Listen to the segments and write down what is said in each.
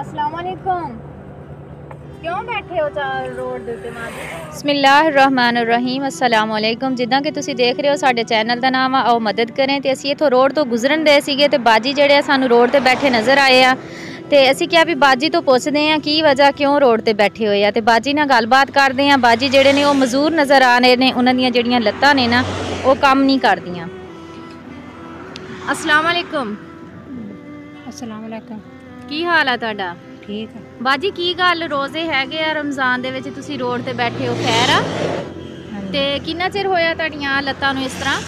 अस्सलाम वालेकुम। क्यों बैठे हो रोड ਦੇ ਉੱਤੇ ਮਾਜੀ? ਬਿਸਮਿल्लाहिर्रहमानिर्रहीम अस्सलाम वालेकुम। ਜਿੱਦਾਂ ਕਿ ਤੁਸੀਂ ਦੇਖ ਰਹੇ ਹੋ ਸਾਡੇ ਚੈਨਲ ਦਾ ਨਾਮ ਆ ਆਓ ਮਦਦ ਕरें ਤੇ ਅਸੀਂ ਇਥੋਂ ਰੋਡ ਤੋਂ ਗੁਜ਼ਰਨ ਦੇ ਸੀਗੇ ਤੇ ਬਾਜੀ ਜਿਹੜੇ ਆ ਸਾਨੂੰ ਰੋਡ ਤੇ ਬੈਠੇ ਨਜ਼ਰ ਆਏ ਆ ਤੇ ਅਸੀਂ ਕਿਹਾ ਵੀ ਬਾਜੀ ਤੋਂ ਪੁੱਛਦੇ ਆ ਕੀ ਵਜ੍ਹਾ ਕਿਉਂ ਰੋਡ ਤੇ ਬੈਠੇ ਹੋਏ ਆ ਤੇ ਬਾਜੀ ਨਾਲ ਗੱਲਬਾਤ ਕਰਦੇ ਆ। ਬਾਜੀ ਜਿਹੜੇ ਨੇ ਉਹ ਮਜ਼ਦੂਰ ਨਜ਼ਰ ਆ ਰਹੇ ਨੇ, ਉਹਨਾਂ ਦੀਆਂ ਜਿਹੜੀਆਂ ਲੱਤਾਂ ਨੇ ਨਾ ਉਹ ਕੰਮ ਨਹੀਂ ਕਰਦੀਆਂ। अस्सलाम वालेकुम। अस्सलाम वालेकुम। ਕੀ ਹਾਲ ਆ ਤੁਹਾਡਾ? ठीक है ਬਾਜੀ ਕੀ ਗੱਲ ਰੋਜ਼ੇ ਹੈਗੇ ਆ ਰਮਜ਼ਾਨ ਦੇ ਵਿੱਚ ਤੁਸੀਂ ਰੋਡ ਤੇ ਬੈਠੇ ਹੋ ਖੈਰ ਆ ਤੇ ਕਿੰਨਾ ਚਿਰ ਹੋਇਆ ਤੁਹਾਡੀਆਂ ਲੱਤਾਂ ਨੂੰ ਇਸ ਤਰ੍ਹਾਂ?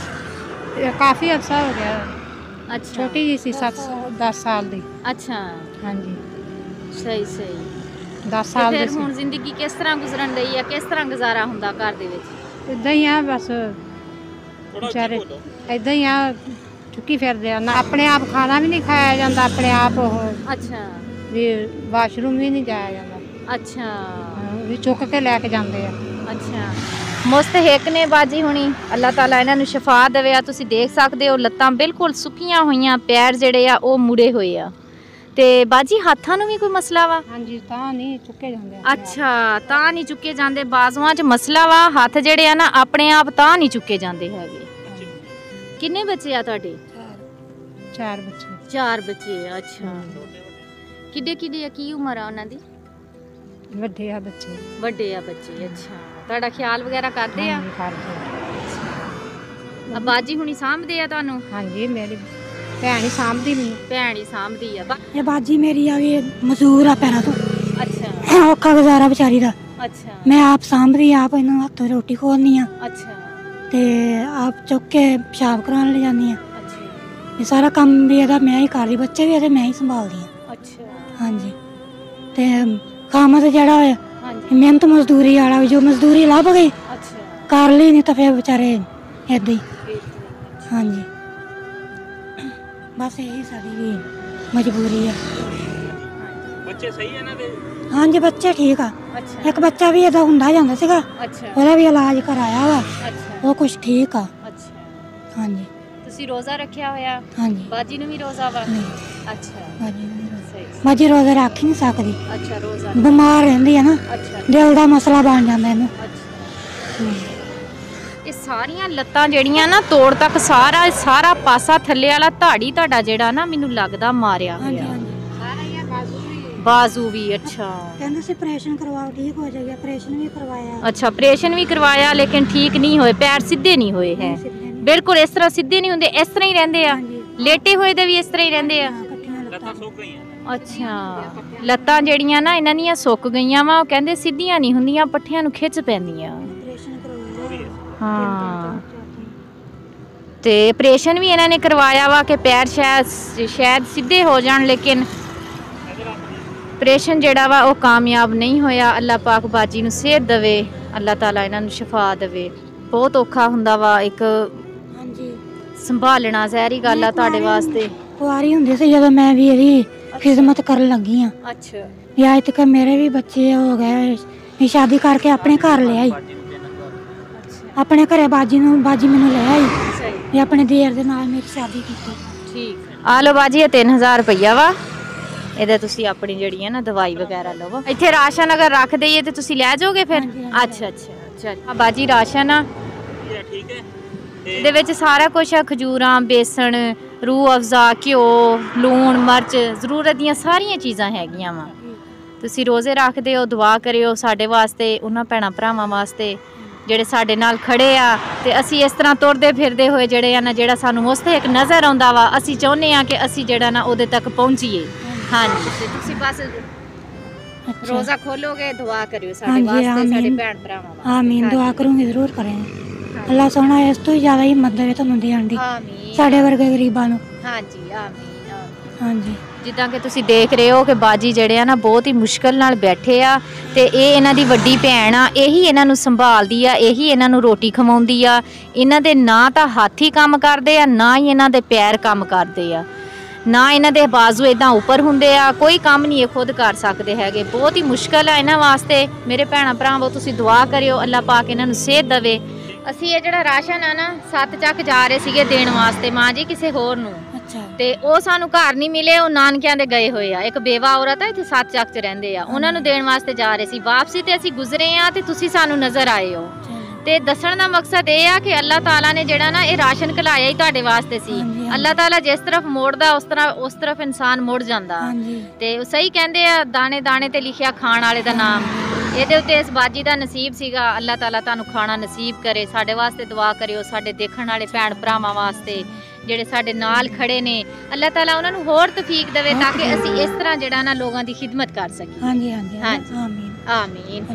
काफ़ी अरसा हो गया। ਅੱਛਾ छोटी जी सी 10 साल दी। ਅੱਛਾ हाँ जी ਸਹੀ ਸਹੀ 10 साल ਫਿਰ दी ਹੁਣ ਜ਼ਿੰਦਗੀ ਕਿਸ ਤਰ੍ਹਾਂ ਗੁਜ਼ਰਨ ਰਹੀ ਆ? ਕਿਸ ਤਰ੍ਹਾਂ ਗੁਜ਼ਾਰਾ ਹੁੰਦਾ ਘਰ ਦੇ ਵਿੱਚ? इदा ही आ बस बेचारे इदा ही आ चुकी फिरदे आ ना अपने आप खाना भी नहीं खाया जाता अपने आप ਅੱਛਾ भी वाशरूम भी नहीं जाया जाता ਅੱਛਾ भी चुक के लैके जाते हैं। ਅੱਛਾ ਮੁਸਤਹਿਕ ਨੇ ਬਾਜੀ ਹੁਣੀ, ਅੱਲਾਹ ਤਾਲਾ ਇਹਨਾਂ ਨੂੰ ਸ਼ਿਫਾ ਦੇਵੇ। ਆ ਤੁਸੀਂ ਦੇਖ ਸਕਦੇ ਹੋ ਲੱਤਾਂ ਬਿਲਕੁਲ ਸੁੱਕੀਆਂ ਹੋਈਆਂ, ਪੈਰ ਜਿਹੜੇ ਆ ਉਹ ਮੁੜੇ ਹੋਏ ਆ ਤੇ ਬਾਜੀ ਹੱਥਾਂ ਨੂੰ ਵੀ ਕੋਈ ਮਸਲਾ ਵਾ? हाँ जी ਤਾਂ नहीं चुके जाते। ਅੱਛਾ ਤਾਂ ਨਹੀਂ ਚੁੱਕੇ ਜਾਂਦੇ, ਬਾਜ਼ੂਆਂ 'ਚ ਮਸਲਾ ਵਾ, ਹੱਥ ਜਿਹੜੇ ਆ ਨਾ ਆਪਣੇ ਆਪ ਤਾਂ ਨਹੀਂ ਚੁੱਕੇ ਜਾਂਦੇ ਹੈਗੇ। ਕਿੰਨੇ ਬੱਚੇ ਆ ਤੁਹਾਡੇ? 4 बच्चे। 4 ਬੱਚੇ ਆ। ਅੱਛਾ ਕਿੱਡੇ ਕਿੱਡੇ ਆ? ਕੀ ਉਮਰ ਆ ਉਹਨਾਂ ਦੀ? ਵੱਡੇ ਆ ਬੱਚੇ। ਵੱਡੇ ਆ ਬੱਚੇ। ਅੱਛਾ ਤੁਹਾਡਾ ਖਿਆਲ ਵਗੈਰਾ ਕਰਦੇ ਆ? ਆ ਬਾਜੀ ਹੁਣੀ ਸਾਂਭਦੇ ਆ ਤੁਹਾਨੂੰ? ਹਾਂਜੀ ਮੇਰੀ ਭੈਣ ਹੀ ਸਾਂਭਦੀ ਮੈਨੂੰ। ਭੈਣ ਹੀ ਸਾਂਭਦੀ ਆ। ਇਹ ਬਾਜੀ ਮੇਰੀ ਆ ਵੀ ਮਜ਼ਦੂਰ ਆ ਪੈਰਾਂ ਤੋਂ, ਅੱਛਾ ਔਖਾ ਗੁਜ਼ਾਰਾ ਵਿਚਾਰੀ ਦਾ। ਅੱਛਾ ਮੈਂ ਆਪ ਸਾਂਭਦੀ, ਆਪ ਇਹਨੂੰ ਹੱਥੋਂ ਰੋਟੀ ਖਵਾਉਂਦੀ ਆ ਅੱਛਾ ਤੇ ਆਪ ਚੁੱਕ ਕੇ ਪਿਸ਼ਾਬ ਕਰਾਉਣ ਲੈ ਜਾਂਦੀ ਆ। ਅੱਛਾ ਇਹ ਸਾਰਾ ਕੰਮ ਵੀ ਇਹਦਾ ਮੈਂ ਹੀ ਕਰਦੀ, ਬੱਚੇ ਵੀ ਇਹਦੇ ਮੈਂ ਹੀ ਸੰਭਾਲਦੀ ਆ। ਅੱਛਾ ਹਾਂਜੀ ਤੇ ਕੰਮ ਤੇ ਜਿਹੜਾ ਹੋਇਆ ਹਾਂਜੀ ਮਿਹਨਤ ਮਜ਼ਦੂਰੀ ਵਾਲਾ ਵੀ ਜੋ ਮਜ਼ਦੂਰੀ ਲੱਭ ਗਈ ਅੱਛਾ ਕਰ ਲਈ, ਨਹੀਂ ਤਾਂ ਫਿਰ ਵਿਚਾਰੇ ਏਦਾਂ ਹੀ। ਹਾਂਜੀ ਬਸ ਇਹੀ ਸਾਡੀ ਵੀ ਮਜਬੂਰੀ ਆ। ਬੱਚੇ ਸਹੀ ਹੈ ਨਾ? ਹਾਂਜੀ ਬੱਚੇ ਠੀਕ ਆ। ਅੱਛਾ ਇੱਕ ਬੱਚਾ ਵੀ ਇਹਦਾ ਹੁੰਦਾ ਜਾਂਦਾ ਸੀਗਾ, ਅੱਛਾ ਉਹਦਾ ਵੀ ਇਲਾਜ ਕਰਾਇਆ ਵਾ, ਅੱਛਾ ਉਹ ਕੁਛ ਠੀਕ ਆ। ਅੱਛਾ ਹਾਂਜੀ ਤੁਸੀਂ ਰੋਜ਼ਾ ਰੱਖਿਆ ਹੋਇਆ? ਹਾਂਜੀ ਬਾਜੀ ਨੂੰ ਵੀ ਰੋਜ਼ਾ ਵਾ? ਨਹੀਂ ਅੱਛਾ ਬਾਜੀ ਸਹੀ ਬਾਜੀ ਰੋਜ਼ਾ ਰੱਖ ਹੀ ਨਹੀਂ ਸਕਦੀ, ਅੱਛਾ ਰੋਜ਼ਾ ਬਿਮਾਰ ਰਹਿੰਦੀ ਆ ਨਾ, ਅੱਛਾ ਦਿਲ ਦਾ ਮਸਲਾ ਬਣ ਜਾਂਦਾ ਇਹਨੂੰ। ਅੱਛਾ ਇਹ ਸਾਰੀਆਂ ਲੱਤਾਂ ਜਿਹੜੀਆਂ ਨਾ ਤੋੜ ਤੱਕ ਸਾਰਾ ਪਾਸਾ ਥੱਲੇ ਵਾਲਾ ਧਾੜੀ ਤੁਹਾਡਾ ਜਿਹੜਾ ਨਾ ਮੈਨੂੰ ਲੱਗਦਾ ਮਾਰਿਆ ਹਾਂਜੀ ਹੋਇਆ। ਹਾਂਜੀ ਬਾਜ਼ੂ ਵੀ ਅੱਛਾ ਕਹਿੰਦੇ ਸੀ ਆਪਰੇਸ਼ਨ ਕਰਵਾਓ ਠੀਕ ਹੋ ਜਾਏਗਾ, ਆਪਰੇਸ਼ਨ ਵੀ ਕਰਵਾਇਆ। ਅੱਛਾ ਆਪਰੇਸ਼ਨ ਵੀ ਕਰਵਾਇਆ ਲੇਕਿਨ ਠੀਕ ਨਹੀਂ ਹੋਏ, ਪੈਰ ਸਿੱਧੇ ਨਹੀਂ ਹੋਏ ਹੈ ਬਿਲਕੁਲ ਇਸ ਤਰ੍ਹਾਂ ਸਿੱਧੇ ਨਹੀਂ ਹੁੰਦੇ, ਇਸ ਤਰ੍ਹਾਂ ਹੀ ਰਹਿੰਦੇ ਆ। ਲੇਟੇ ਹੋਏ ਦੇ ਵੀ ਇਸ ਤਰ੍ਹਾਂ ਹੀ ਰਹਿੰਦੇ ਆ। ਲੱਤਾਂ ਸੁੱਕ ਗਈਆਂ। ਅੱਛਾ ਲੱਤਾਂ ਜਿਹੜੀਆਂ ਨਾ ਇਹਨਾਂ ਦੀਆਂ ਸੁੱਕ ਗਈਆਂ ਵਾ, ਉਹ ਕਹਿੰਦੇ ਸਿੱਧੀਆਂ ਨਹੀਂ ਹੁੰਦੀਆਂ, ਪੱਠਿਆਂ ਨੂੰ ਖਿੱਚ ਪੈਂਦੀਆਂ। ਆਪਰੇਸ਼ਨ ਕਰਵਾਇਆ ਹਾਂ ਤੇ ਆਪਰੇਸ਼ਨ ਵੀ ਇਹਨਾਂ ਨੇ ਕਰਵਾਇਆ ਵਾ ਕਿ ਪੈਰ ਸ਼ਾਇਦ ਸਿੱਧੇ ਹੋ ਜਾਣ, ਲੇਕਿਨ ਆਪਰੇਸ਼ਨ ਜਿਹੜਾ ਵਾ ਉਹ ਕਾਮਯਾਬ ਨਹੀਂ ਹੋਇਆ। ਅੱਲਾਹ ਪਾਕ ਬਾਜੀ ਨੂੰ ਸਿਹਤ ਦੇਵੇ, ਅੱਲਾਹ ਤਾਲਾ ਇਹਨਾਂ ਨੂੰ ਸ਼ਿਫਾ ਦੇਵੇ। ਬਹੁਤ ਔਖਾ ਹੁੰਦਾ ਵਾ ਇੱਕ ਹਾਂਜੀ ਸੰਭਾਲਣਾ, ਜ਼ਹਿਰੀ ਗੱਲ ਆ ਤੁਹਾਡੇ ਵਾਸਤੇ। ਕੁਆਰੀ ਹੁੰਦੀ ਸੀ ਜਦੋਂ ਮੈਂ ਵੀ ਇਹਦੀ ਖਿਦਮਤ ਕਰਨ ਲੱਗੀ ਆ। ਅੱਛਾ ਵੀ ਅੱਜ ਤੱਕ ਮੇਰੇ ਵੀ ਬੱਚੇ ਹੋ ਗਏ, ਵੀ ਸ਼ਾਦੀ ਕਰਕੇ ਆਪਣੇ ਘਰ ਲੈ ਆਈ, ਆਪਣੇ ਘਰੇ ਬਾਜੀ ਮੈਨੂੰ ਲੈ ਆਈ, ਸਹੀ ਵੀ ਆਪਣੇ ਦੇਰ ਦੇ ਨਾਲ ਮੇਰੀ ਸ਼ਾਦੀ ਕੀਤੀ। ਠੀਕ ਆ ਲਓ ਬਾਜੀ ਇਹ 3000 ਰੁਪਈਆ ਵਾ, ਇਹਦਾ ਤੁਸੀਂ ਆਪਣੀ ਜਿਹੜੀ ਹੈ ਨਾ ਦਵਾਈ ਵਗੈਰਾ ਲਵੋ। ਇੱਥੇ ਰਾਸ਼ਨ ਅਗਰ ਰੱਖ ਦਈਏ ਤੇ ਤੁਸੀਂ ਲੈ ਜਾਓਗੇ ਫਿਰ? ਅੱਛਾ ਅੱਛਾ ਚੱਲ ਆ ਬਾਜੀ ਰਾਸ਼ਨ ਆ, ਠੀਕ ਹੈ। ਇਹਦੇ ਵਿੱਚ ਸਾਰਾ ਕੁਝ ਆ, ਖਜੂਰਾਂ, ਬੇਸਣ, ਰੂਹ ਅਫਜ਼ਾ, ਘਿਓ, ਲੂਣ, ਮਿਰਚ, ਜ਼ਰੂਰਤ ਦੀਆਂ ਸਾਰੀਆਂ ਚੀਜ਼ਾਂ ਹੈਗੀਆਂ ਵਾ। ਤੁਸੀਂ ਰੋਜ਼ੇ ਰੱਖਦੇ ਹੋ, ਦੁਆ ਕਰਿਓ ਸਾਡੇ ਵਾਸਤੇ, ਉਹਨਾਂ ਭੈਣਾਂ ਭਰਾਵਾਂ ਵਾਸਤੇ ਜਿਹੜੇ ਸਾਡੇ ਨਾਲ ਖੜੇ ਆ ਤੇ ਅਸੀਂ ਇਸ ਤਰ੍ਹਾਂ ਤੁਰਦੇ ਫਿਰਦੇ ਹੋਏ ਜਿਹੜੇ ਆ ਨਾ, ਜਿਹੜਾ ਸਾਨੂੰ ਮੁਸਤਹਿਕ ਨਜ਼ਰ ਆਉਂਦਾ ਵਾ, ਅਸੀਂ ਚਾਹੁੰਦੇ ਆ ਕਿ ਅਸੀਂ ਜਿਹੜਾ ਨਾ ਉਹਦੇ ਤੱਕ ਪਹੁੰਚੀਏ। ਹਾਂਜੀ ਤੇ ਤੁਸੀਂ ਬਸ ਰੋਜ਼ਾ ਖੋਲੋਗੇ, ਦੁਆ ਕਰਿਓ ਸਾਡੇ ਵਾਸਤੇ, ਸਾਡੇ ਭੈਣ ਭਰਾਵਾਂ ਵਾਸਤੇ। ਆਮੀਨ ਦੁਆ ਕਰੂੰਗੀ, ਜ਼ਰੂਰ ਕਰਾਂਗੇ। ਅੱਲਾਹ ਸੋਹਣਾ ਇਸ ਤੋਂ ਜ਼ਿਆਦਾ ਹਿੰਮਤ ਦੇਵੇ ਤੁਹਾਨੂੰ ਦੇਣ ਦੀ, ਆਮੀਨ ਸਾਡੇ ਵਰਗੇ ਗਰੀਬਾਂ ਨੂੰ। ਹਾਂਜੀ ਆਮੀਨ ਆਮੀਨ। ਹਾਂਜੀ ਜਿੱਦਾਂ ਕਿ ਤੁਸੀਂ ਦੇਖ ਰਹੇ ਹੋ ਕਿ ਬਾਜੀ ਜਿਹੜੇ ਆ ਨਾ ਬਹੁਤ ਹੀ ਮੁਸ਼ਕਲ ਨਾਲ ਬੈਠੇ ਆ ਤੇ ਇਹ ਇਹਨਾਂ ਦੀ ਵੱਡੀ ਭੈਣ ਆ, ਇਹੀ ਇਹਨਾਂ ਨੂੰ ਸੰਭਾਲਦੀ ਆ, ਇਹੀ ਇਹਨਾਂ ਨੂੰ ਰੋਟੀ ਖਵਾਉਂਦੀ ਆ। ਇਹਨਾਂ ਦੇ ਨਾ ਤਾਂ ਹੱਥ ਹੀ ਕੰਮ ਕਰਦੇ ਆ, ਨਾ ਹੀ ਇਹਨਾਂ ਦੇ ਪੈਰ ਕੰਮ ਕਰਦੇ ਆ, ਨਾ ਇਹਨਾਂ ਦੇ ਬਾਜ਼ੂ ਇਦਾਂ ਉੱਪਰ ਹੁੰਦੇ ਆ, ਕੋਈ ਕੰਮ ਨਹੀਂ ਇਹ ਖੁਦ ਕਰ ਸਕਦੇ ਹੈਗੇ। ਬਹੁਤ ਹੀ ਮੁਸ਼ਕਲ ਆ ਇਹਨਾਂ ਵਾਸਤੇ। ਮੇਰੇ ਭੈਣਾਂ ਭਰਾਵੋ ਤੁਸੀਂ ਦੁਆ ਕਰਿਓ, ਅੱਲਾਹ ਪਾਕ ਇਹਨਾਂ ਨੂੰ ਸਿਹਤ ਦੇਵੇ। ਅਸੀਂ ਇਹ ਜਿਹੜਾ ਰਾਸ਼ਨ ਆ ਨਾ 7 ਚੱਕ ਜਾ ਰਹੇ ਸੀਗੇ ਦੇਣ ਵਾਸਤੇ ਮਾਂ ਜੀ ਕਿਸੇ ਹੋਰ ਨੂੰ, ਅੱਛਾ ਤੇ ਉਹ ਸਾਨੂੰ ਘਰ ਨਹੀਂ ਮਿਲੇ, ਉਹ ਨਾਨਕਿਆਂ ਦੇ ਗਏ ਹੋਏ ਆ। ਇੱਕ ਬੇਵਾ ਔਰਤ ਆ ਇੱਥੇ 7 ਚੱਕ 'ਚ ਰਹਿੰਦੇ ਆ, ਉਹਨਾਂ ਨੂੰ ਦੇਣ ਵਾਸਤੇ ਜਾ ਰਹੇ ਸੀ। ਵਾਪਸੀ ਤੇ ਅਸੀਂ ਗੁਜ਼ਰੇ ਆ ਤੇ ਤੁਸੀਂ ਸਾਨੂੰ ਨਜ਼ਰ ਆਏ ਹੋ। ਤੇ ਦੱਸਣ ਦਾ ਮਕਸਦ ਇਹ ਆ ਕਿ ਅੱਲਾਹ ਤਾਲਾ ਨੇ ਜਿਹੜਾ ਨਾ ਇਹ ਰਾਸ਼ਨ ਘਲਾਇਆ ਹੀ ਤੁਹਾਡੇ ਵਾਸਤੇ ਸੀ। ਅੱਲਾਹ ਤਾਲਾ ਜਿਸ ਤਰਫ ਮੋੜਦਾ ਉਸ ਤਰਫ ਇਨਸਾਨ ਮੁੜ ਜਾਂਦਾ। ਤੇ ਉਹ ਸਹੀ ਕਹਿੰਦੇ ਆ, ਦਾਣੇ ਦਾਣੇ ਤੇ ਲਿਖਿਆ ਖਾਣ ਵਾਲੇ ਦਾ ਨਾਮ। ਇਹਦੇ ਉੱਤੇ ਇਸ ਬਾਜੀ ਦਾ ਨਸੀਬ ਸੀਗਾ। ਅੱਲਾਹ ਤਾਲਾ ਤੁਹਾਨੂੰ ਖਾਣਾ ਨਸੀਬ ਕਰੇ। ਸਾਡੇ ਵਾਸਤੇ ਦੁਆ ਕਰਿਓ, ਸਾਡੇ ਦੇਖਣ ਵਾਲੇ ਭੈਣ ਭਰਾਵਾਂ ਵਾਸਤੇ ਜਿਹੜੇ ਸਾਡੇ ਨਾਲ ਖੜੇ ਨੇ, ਅੱਲਾਹ ਤਾਲਾ ਉਹਨਾਂ ਨੂੰ ਹੋਰ ਤੌਫੀਕ ਦੇਵੇ ਤਾਂ ਕਿ ਅਸੀਂ ਇਸ ਤਰ੍ਹਾਂ ਜਿਹੜਾ ਨਾ ਲੋਕਾਂ ਦੀ ਖਿਦਮਤ ਕਰ ਸਕੀਏ। ਹਾਂਜੀ ਹਾਂਜੀ ਹਾਂਜੀ। ਆਮੀਨ ਆਮੀਨ।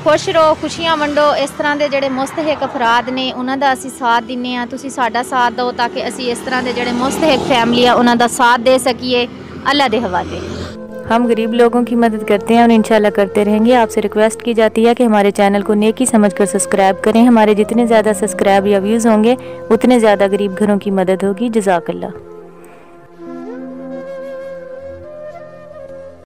ਖੁਸ਼ ਰਹੋ, ਖੁਸ਼ੀਆਂ ਵੰਡੋ। ਇਸ ਤਰ੍ਹਾਂ ਦੇ ਜਿਹੜੇ ਮੁਸਤਹਿਕ ਅਫਰਾਦ ਨੇ ਉਹਨਾਂ ਦਾ ਅਸੀਂ ਸਾਥ ਦਿੰਨੇ ਆ। ਤੁਸੀਂ ਸਾਡਾ ਸਾਥ ਦਿਓ ਤਾਂ ਕਿ ਅਸੀਂ ਇਸ तरह ਦੇ ਜਿਹੜੇ मुस्तहिक फैमिली है उन्हों का साथ दे सकिए। अल्लाह के हवाले। हम गरीब लोगों की मदद करते हैं और इंशाल्लाह करते रहेंगे। आपसे रिक्वेस्ट की जाती है कि हमारे चैनल को नेकी समझकर सब्सक्राइब करें। हमारे जितने ज़्यादा सब्सक्राइब या व्यूज़ होंगे उतने ज़्यादा गरीब घरों की मदद होगी। जज़ाकल्लाह।